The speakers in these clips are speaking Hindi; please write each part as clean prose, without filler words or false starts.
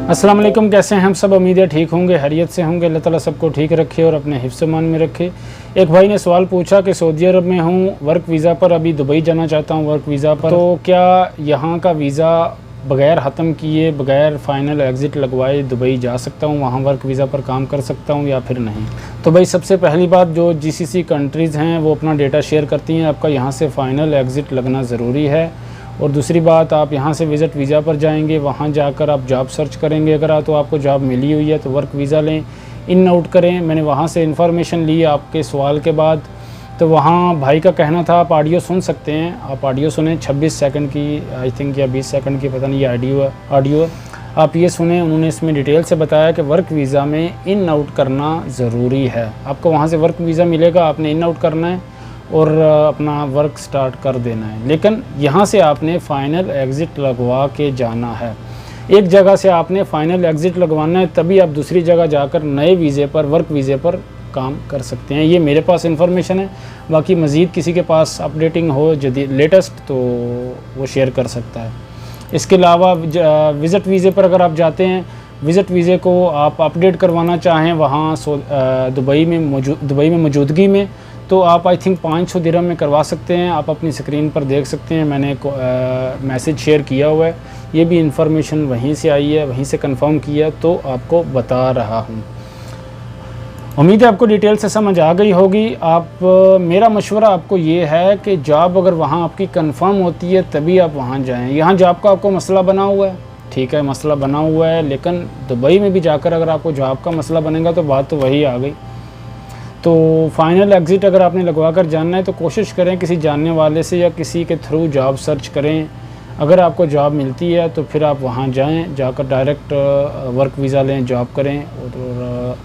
अस्सलाम वालेकुम, कैसे हैं हम सब। उम्मीद है ठीक होंगे, खैरियत से होंगे। अल्लाह ताला सबको ठीक रखे और अपने हिफ्ज़-ए-मान में रखे। एक भाई ने सवाल पूछा कि सऊदी अरब में हूँ, वर्क वीज़ा पर, अभी दुबई जाना चाहता हूँ वर्क वीज़ा पर, तो क्या यहाँ का वीज़ा बग़ैर ख़त्म किए, बग़ैर फ़ाइनल एग्ज़िट लगवाए दुबई जा सकता हूँ, वहाँ वर्क वीज़ा पर काम कर सकता हूँ या फिर नहीं। तो भाई सबसे पहली बात, जो GCC कंट्रीज़ हैं वो अपना डेटा शेयर करती हैं, आपका यहाँ से फ़ाइनल एग्ज़िट लगना ज़रूरी है। और दूसरी बात, आप यहाँ से विज़िट वीज़ा पर जाएंगे, वहाँ जाकर आप जॉब सर्च करेंगे, अगर तो आपको जॉब मिली हुई है तो वर्क वीज़ा लें, इन आउट करें। मैंने वहाँ से इन्फॉर्मेशन ली आपके सवाल के बाद, तो वहाँ भाई का कहना था आप ऑडियो सुन सकते हैं, आप ऑडियो सुने 26 सेकंड की आई थिंक या 20 सेकंड की, पता नहीं, ये ऑडियो आप ये सुने। उन्होंने इसमें डिटेल से बताया कि वर्क वीज़ा में इन आउट करना ज़रूरी है। आपको वहाँ से वर्क वीज़ा मिलेगा, आपने इन आउट करना है और अपना वर्क स्टार्ट कर देना है। लेकिन यहाँ से आपने फ़ाइनल एग्ज़िट लगवा के जाना है। एक जगह से आपने फ़ाइनल एग्ज़िट लगवाना है, तभी आप दूसरी जगह जाकर नए वीज़े पर, वर्क वीज़े पर काम कर सकते हैं। ये मेरे पास इन्फॉर्मेशन है, बाकी मज़ीद किसी के पास अपडेटिंग हो जदीद लेटेस्ट तो वो शेयर कर सकता है। इसके अलावा विज़िट वीज़े पर अगर आप जाते हैं, विज़िट वीज़े को आप अपडेट करवाना चाहें वहाँ दुबई में मौजूदगी में, तो आप आई थिंक 500 दिरहम में करवा सकते हैं। आप अपनी स्क्रीन पर देख सकते हैं, मैंने मैसेज शेयर किया हुआ है, ये भी इंफॉर्मेशन वहीं से आई है, वहीं से कंफर्म किया, तो आपको बता रहा हूँ। उम्मीद है आपको डिटेल से समझ आ गई होगी। मेरा मशवरा आपको ये है कि जॉब अगर वहाँ आपकी कंफर्म होती है तभी आप वहाँ जाएं। यहाँ जॉब का आपको मसला बना हुआ है, ठीक है, मसला बना हुआ है, लेकिन दुबई में भी जाकर अगर आपको जॉब का मसला बनेगा तो बात तो वही आ गई। तो फ़ाइनल एग्ज़िट अगर आपने लगवा कर जानना है तो कोशिश करें किसी जानने वाले से या किसी के थ्रू जॉब सर्च करें। अगर आपको जॉब मिलती है तो फिर आप वहाँ जाएं, जाकर डायरेक्ट वर्क वीज़ा लें, जॉब करें, और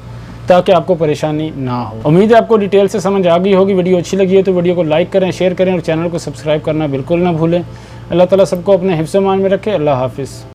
ताकि आपको परेशानी ना हो। उम्मीद है आपको डिटेल से समझ आ गई होगी। वीडियो अच्छी लगी है तो वीडियो को लाइक करें, शेयर करें और चैनल को सब्सक्राइब करना बिल्कुल ना भूलें। अल्लाह ताला सबको अपने हिफ्ज़-ए-मान में रखे। अल्लाह हाफ़िज़।